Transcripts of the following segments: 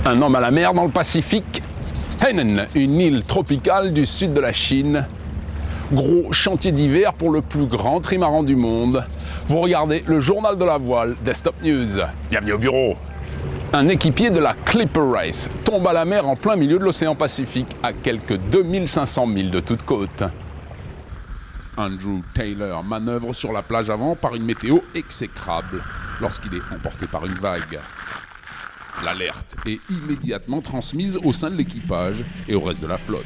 Un homme à la mer dans le Pacifique. Hainan, une île tropicale du sud de la Chine. Gros chantier d'hiver pour le plus grand trimaran du monde. Vous regardez le journal de la voile Desktop News. Bienvenue au bureau. Un équipier de la Clipper Race tombe à la mer en plein milieu de l'océan Pacifique, à quelques 2500 milles de toute côte. Andrew Taylor manœuvre sur la plage avant par une météo exécrable lorsqu'il est emporté par une vague. L'alerte est immédiatement transmise au sein de l'équipage et au reste de la flotte.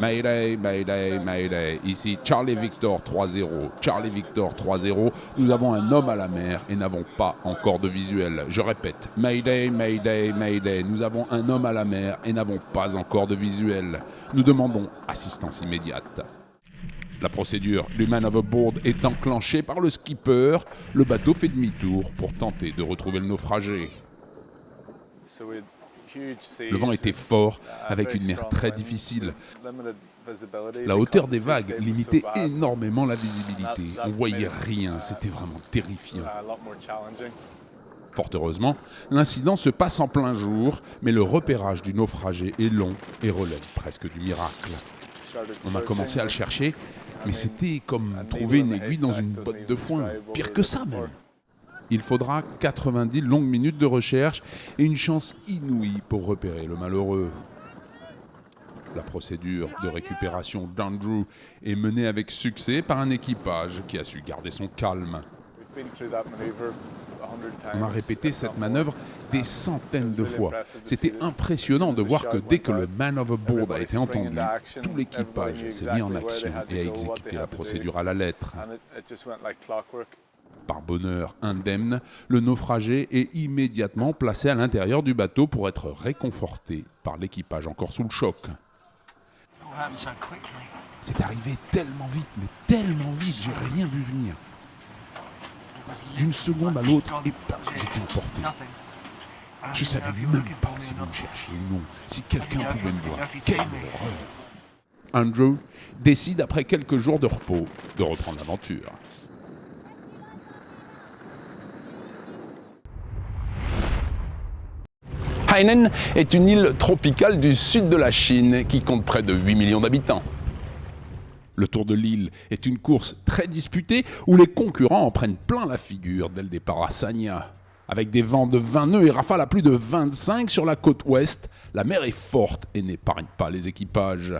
Mayday, Mayday, Mayday. Ici Charlie Victor 3-0. Charlie Victor 3-0. Nous avons un homme à la mer et n'avons pas encore de visuel. Je répète, Mayday, Mayday, Mayday. Nous avons un homme à la mer et n'avons pas encore de visuel. Nous demandons assistance immédiate. La procédure du man overboard est enclenchée par le skipper. Le bateau fait demi-tour pour tenter de retrouver le naufragé. Le vent était fort, avec une mer très difficile. La hauteur des vagues limitait énormément la visibilité. On ne voyait rien, c'était vraiment terrifiant. Fort heureusement, l'incident se passe en plein jour, mais le repérage du naufragé est long et relève presque du miracle. On a commencé à le chercher, mais c'était comme trouver une aiguille dans une botte de foin. Pire que ça même. Il faudra 90 longues minutes de recherche et une chance inouïe pour repérer le malheureux. La procédure de récupération d'Andrew est menée avec succès par un équipage qui a su garder son calme. On a répété cette manœuvre des centaines de fois. C'était impressionnant de voir que dès que le man overboard a été entendu, tout l'équipage s'est mis en action et a exécuté la procédure à la lettre. Par bonheur indemne, le naufragé est immédiatement placé à l'intérieur du bateau pour être réconforté par l'équipage encore sous le choc. C'est arrivé tellement vite, mais tellement vite, j'ai rien vu venir. D'une seconde à l'autre, et j'étais emporté. Je savais même pas si vous me cherchiez ou non, si quelqu'un pouvait me voir. Quelle horreur! Andrew décide, après quelques jours de repos, de reprendre l'aventure. Hainan est une île tropicale du sud de la Chine qui compte près de 8 millions d'habitants. Le Tour de l'île est une course très disputée où les concurrents en prennent plein la figure dès le départ à Sanya. Avec des vents de 20 nœuds et rafales à plus de 25 sur la côte ouest, la mer est forte et n'épargne pas les équipages.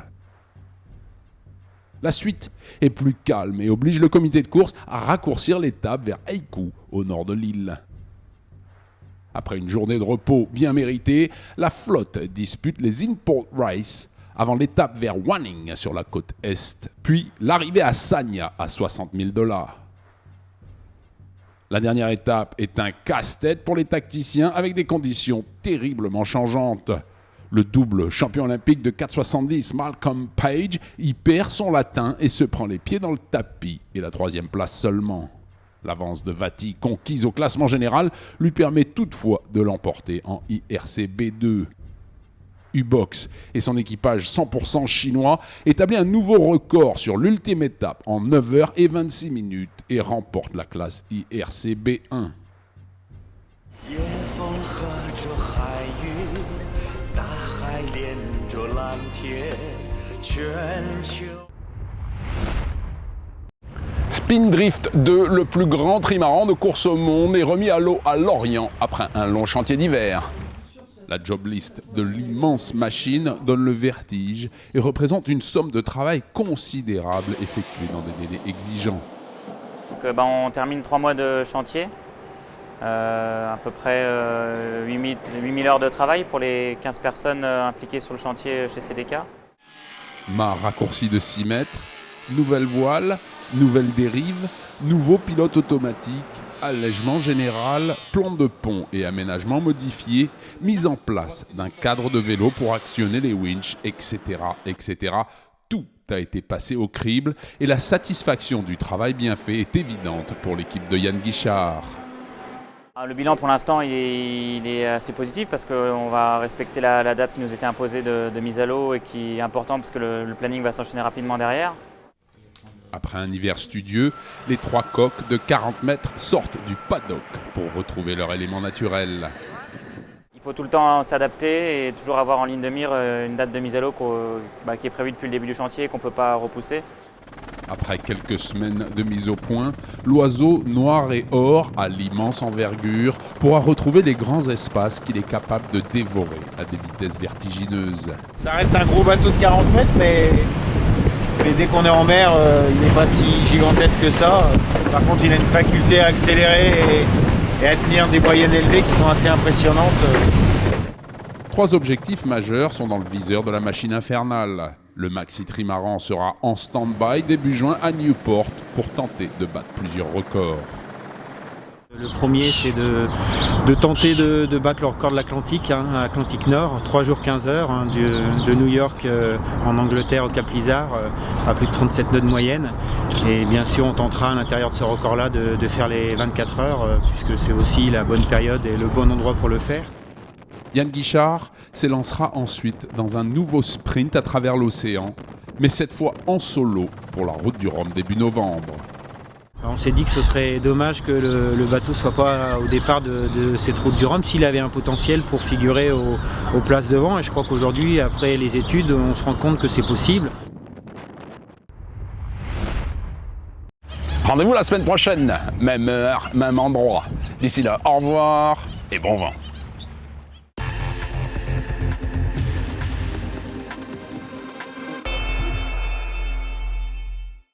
La suite est plus calme et oblige le comité de course à raccourcir l'étape vers Haikou au nord de l'île. Après une journée de repos bien méritée, la flotte dispute les Import Race avant l'étape vers Wanning sur la côte est, puis l'arrivée à Sanya à $60,000. La dernière étape est un casse-tête pour les tacticiens avec des conditions terriblement changeantes. Le double champion olympique de 4,70 Malcolm Page y perd son latin et se prend les pieds dans le tapis et la troisième place seulement. L'avance de Vati, conquise au classement général, lui permet toutefois de l'emporter en IRC B2. U-Box et son équipage 100% chinois établit un nouveau record sur l'ultime étape en 9h26 et remporte la classe IRC B1. Spindrift 2, le plus grand trimaran de course au monde, est remis à l'eau à Lorient après un long chantier d'hiver. La job list de l'immense machine donne le vertige et représente une somme de travail considérable effectuée dans des délais exigeants. Donc, on termine 3 mois de chantier, à peu près 8000 heures de travail pour les 15 personnes impliquées sur le chantier chez CDK. Mât raccourci de 6 mètres, nouvelle voile, nouvelle dérive, nouveau pilote automatique, allègement général, plan de pont et aménagement modifié, mise en place d'un cadre de vélo pour actionner les winches, etc., etc. Tout a été passé au crible et la satisfaction du travail bien fait est évidente pour l'équipe de Yann Guichard. Le bilan pour l'instant il est assez positif parce qu'on va respecter la date qui nous était imposée de mise à l'eau et qui est importante parce que le planning va s'enchaîner rapidement derrière. Après un hiver studieux, les 3 coqs de 40 mètres sortent du paddock pour retrouver leur élément naturel. Il faut tout le temps s'adapter et toujours avoir en ligne de mire une date de mise à l'eau qui est prévue depuis le début du chantier et qu'on ne peut pas repousser. Après quelques semaines de mise au point, l'oiseau noir et or à l'immense envergure pourra retrouver les grands espaces qu'il est capable de dévorer à des vitesses vertigineuses. Ça reste un gros bateau de 40 mètres, mais dès qu'on est en mer, il n'est pas si gigantesque que ça. Par contre, il a une faculté à accélérer et à tenir des moyennes élevées qui sont assez impressionnantes. 3 objectifs majeurs sont dans le viseur de la machine infernale. Le Maxi Trimaran sera en stand-by début juin à Newport pour tenter de battre plusieurs records. Le premier, c'est de tenter de battre le record de l'Atlantique, Atlantique Nord, 3 jours 15 heures, de New York en Angleterre au Cap Lizard, à plus de 37 nœuds de moyenne. Et bien sûr, on tentera à l'intérieur de ce record-là de faire les 24 heures, puisque c'est aussi la bonne période et le bon endroit pour le faire. Yann Guichard s'élancera ensuite dans un nouveau sprint à travers l'océan, mais cette fois en solo pour la route du Rhum début novembre. On s'est dit que ce serait dommage que le bateau ne soit pas au départ de cette route du Rhum s'il avait un potentiel pour figurer aux places devant. Et je crois qu'aujourd'hui, après les études, on se rend compte que c'est possible. Rendez-vous la semaine prochaine, même heure, même endroit. D'ici là, au revoir et bon vent.